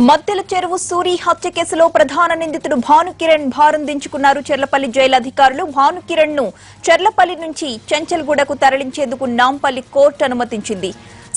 మద్దెల చెరువు సూరి హత్య కేసులో ప్రధాన నిందితుడు భానుకిరణ్ భారం దించుకున్నారు చెర్లపల్లి జైలు అధికారులు. భానుకిరణ్ ను చెర్లపల్లి నుంచి చెంచల్గూడకు తరలించేందుకు నాంపల్లి కోర్టు అనుమతించింది.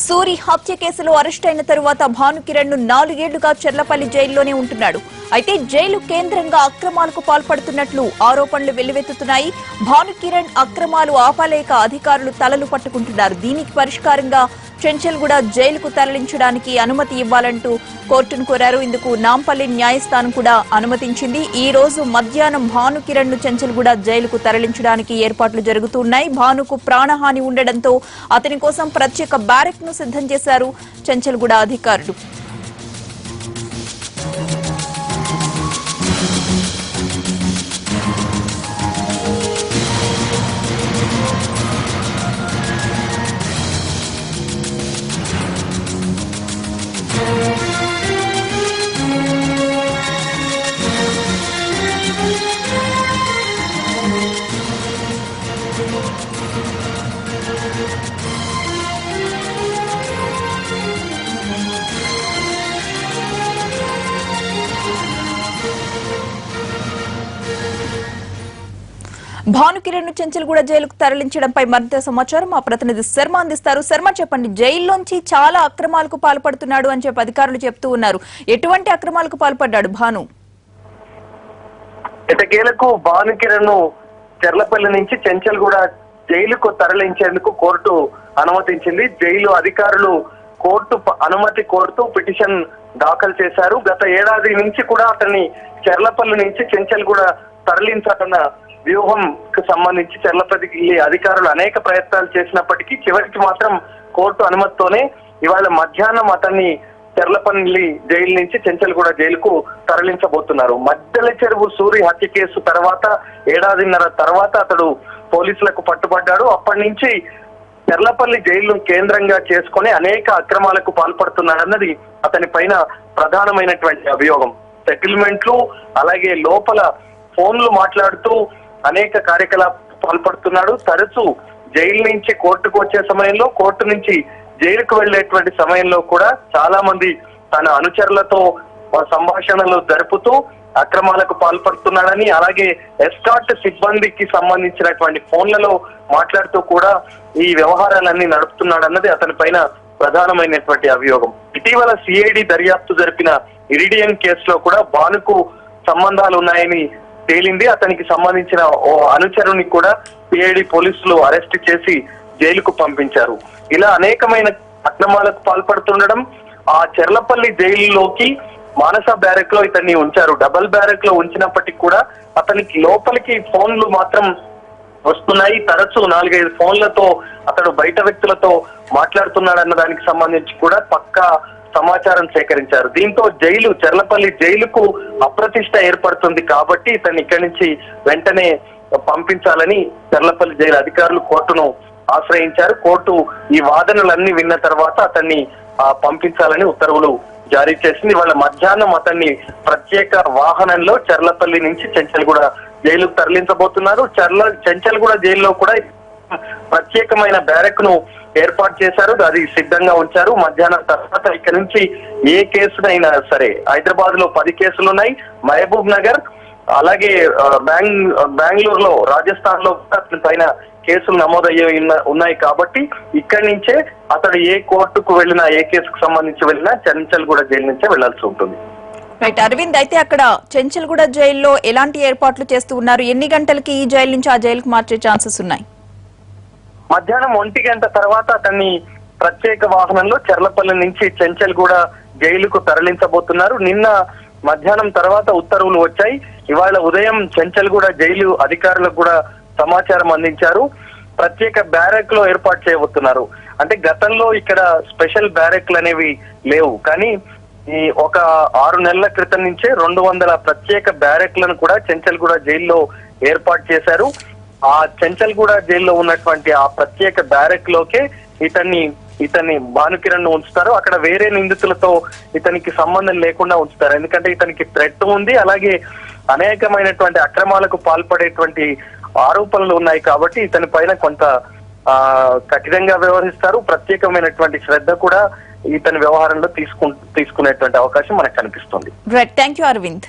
సూరి హత్య కేసులో అరెస్ట్ అయిన తరువాత భానుకిరణ్ ను 4 ఏళ్లుగా చెర్లపల్లి జైల్లోనే ఉంటున్నాడు. అయితే జైలు కేంద్రంగా అక్రమాలకు పాల్పడుతున్నట్లు ఆరోపణలు వెల్లువెత్తుతున్నాయి. భానుకిరణ్ అక్రమాలు ఆపలేక అధికారులు తలలు పట్టుకుంటున్నారు. దీనికి పరిష్కారంగా చెంచల్గూడ జైలుకు తరలించడానికి అనుమతి ఇవ్వాలంటూ కోర్టును కోరారు. ఇందుకు నాంపల్లి న్యాయస్థానం కూడా అనుమతించింది. ఈ రోజు మధ్యాహ్నం భానుకిరణ్ ను చెంచల్గూడ జైలుకు తరలించడానికి ఏర్పాట్లు జరుగుతున్నాయి. భానుకు ప్రాణహాని ఉండడంతో అతని కోసం ప్రత్యేక బ్యారెక్ ను సిద్ధం చేశారు చెంచల్గూడ అధికారులు. భానుకిరణ్ ను చెంచల్గూడ జైలుకు తరలించడంపై మరింత సమాచారం మా ప్రతినిధి శర్మ అందిస్తారు. శర్మ, చెప్పండి, జైల్లోంచి చాలా అక్రమాలకు పాల్పడుతున్నాడు అని చెప్పి అధికారులు చెప్తూ ఉన్నారు. ఎటువంటి అక్రమాలకు పాల్పడ్డాడు భాను? ఎటకేలకు భానుకిరణ్ ను చెర్లపల్లి నుంచి చెంచల్గూడ జైలుకు తరలించేందుకు కోర్టు అనుమతించింది. జైలు అధికారులు కోర్టు అనుమతి కోరుతూ పిటిషన్ దాఖలు చేశారు. గత ఏడాది నుంచి కూడా అతన్ని చెర్లపల్లి నుంచి చెంచల్గూడ తరలించాలన్న వ్యూహం కు సంబంధించి చెర్లపల్లి అధికారులు అనేక ప్రయత్నాలు చేసినప్పటికీ చివరికి మాత్రం కోర్టు అనుమతితోనే ఇవాళ మధ్యాహ్నం అతన్ని చెర్లపల్లి జైలు నుంచి చెంచల్గూడ జైలుకు తరలించబోతున్నారు. మద్దెల చెరువు సూరి హత్య కేసు తర్వాత ఏడాదిన్నర తర్వాత అతడు పోలీసులకు పట్టుబడ్డాడు. అప్పటి నుంచి చెర్లపల్లి జైలు కేంద్రంగా చేసుకుని అనేక అక్రమాలకు పాల్పడుతున్నాడన్నది అతని పైన ప్రధానమైనటువంటి అభియోగం. సెటిల్మెంట్లు, అలాగే లోపల ఫోన్లు మాట్లాడుతూ అనేక కార్యకలాపాలు పాల్పడుతున్నాడు. తరచూ జైలు నుంచి కోర్టుకు వచ్చే సమయంలో, కోర్టు నుంచి జైలుకు వెళ్లేటువంటి సమయంలో కూడా చాలా మంది తన అనుచరులతో సంభాషణలు జరుపుతూ అక్రమాలకు పాల్పడుతున్నాడని, అలాగే ఎస్కార్ట్ సిబ్బందికి సంబంధించినటువంటి ఫోన్లలో మాట్లాడుతూ కూడా ఈ వ్యవహారాలన్నీ నడుపుతున్నాడన్నది అతని పైన ప్రధానమైనటువంటి అభియోగం. ఇటీవల సిఐడి దర్యాప్తు జరిపిన ఇరిడియన్ కేసులో కూడా భానుకు సంబంధాలు ఉన్నాయని తేలింది. అతనికి సంబంధించిన ఓ అనుచరుని కూడా సిఐడి పోలీసులు అరెస్ట్ చేసి జైలుకు పంపించారు. ఇలా అనేకమైన అక్రమాలకు పాల్పడుతుండడం, ఆ చెర్లపల్లి జైలులోకి మానస బ్యారెక్ లో ఇతన్ని ఉంచారు. డబల్ బ్యారెక్ లో ఉంచినప్పటికీ కూడా అతనికి లోపలికి ఫోన్లు మాత్రం వస్తున్నాయి. తరచూ 4-5 ఫోన్లతో అతడు బయట వ్యక్తులతో మాట్లాడుతున్నాడన్న దానికి సంబంధించి కూడా పక్కా సమాచారం సేకరించారు. దీంతో చెర్లపల్లి జైలుకు అప్రతిష్ట ఏర్పడుతుంది కాబట్టి ఇతన్ని ఇక్కడి నుంచి వెంటనే పంపించాలని చెర్లపల్లి జైలు అధికారులు కోర్టును ఆశ్రయించారు. కోర్టు ఈ వాదనలన్నీ విన్న తర్వాత అతన్ని పంపించాలని ఉత్తర్వులు జారీ చేసింది. వాళ్ళ మధ్యాహ్నం అతన్ని ప్రత్యేక వాహనంలో చెర్లపల్లి నుంచి చెంచల్గూడ జైలుకు తరలించబోతున్నారు. చెంచల్గూడ జైల్లో కూడా ప్రత్యేకమైన బ్యారెక్ ను ఏర్పాటు చేశారు. అది సిద్ధంగా ఉంచారు. మధ్యాహ్నం తర్వాత ఇక్కడ నుంచి ఏ కేసునైనా సరే, హైదరాబాద్ లో 10 కేసులు ఉన్నాయి, మహబూబ్ నగర్, అలాగే బెంగళూరులో, రాజస్థాన్ లో అతని పైన కేసులు నమోదయ్యే ఉన్నాయి కాబట్టి ఇక్కడి నుంచే అతడు ఏ కోర్టుకు వెళ్ళినా, ఏ కేసుకు సంబంధించి వెళ్ళినా చెంచల్గూడ జైలు నుంచే వెళ్లాల్సి ఉంటుంది. రైట్ అరవింద్, అయితే అక్కడ చెంచల్గూడ జైల్లో ఎలాంటి ఏర్పాట్లు చేస్తూ ఉన్నారు? ఎన్ని గంటలకి ఈ జైలు నుంచి ఆ జైలుకు మార్చే ఛాన్సెస్ ఉన్నాయి? మధ్యాహ్నం 1 గంట తర్వాత అతన్ని ప్రత్యేక వాహనంలో చెర్లపల్లి నుంచి చెంచల్గూడ జైలుకు తరలించబోతున్నారు. నిన్న మధ్యాహ్నం తర్వాత ఉత్తర్వులు వచ్చాయి. ఇవాళ ఉదయం చెంచల్గూడ జైలు అధికారులకు కూడా సమాచారం అందించారు. ప్రత్యేక బ్యారెక్ లో ఏర్పాటు చేయబోతున్నారు. అంటే గతంలో ఇక్కడ స్పెషల్ బ్యారెక్లు అనేవి లేవు, కానీ ఈ ఒక 6 నెలల క్రితం నుంచే 200 ప్రత్యేక బ్యారెక్లను కూడా చెంచల్గూడ జైల్లో ఏర్పాటు చేశారు. ఆ చెంచల్గూడ జైల్లో ఉన్నటువంటి ఆ ప్రత్యేక బ్యారెక్ లోకే ఇతన్ని ఇతన్ని భానుకిరణ్ ను ఉంచుతారు. అక్కడ వేరే నిందితులతో ఇతనికి సంబంధం లేకుండా ఉంచుతారు. ఎందుకంటే ఇతనికి థ్రెట్ ఉంది, అలాగే అనేకమైనటువంటి అక్రమాలకు పాల్పడేటువంటి ఆరోపణలు ఉన్నాయి కాబట్టి ఇతని పైన కొంత కఠినంగా వ్యవహరిస్తారు. ప్రత్యేకమైనటువంటి శ్రద్ధ కూడా ఇతని వ్యవహారంలో తీసుకునేటువంటి అవకాశం మనకు కనిపిస్తుంది. Right, thank you Arvind.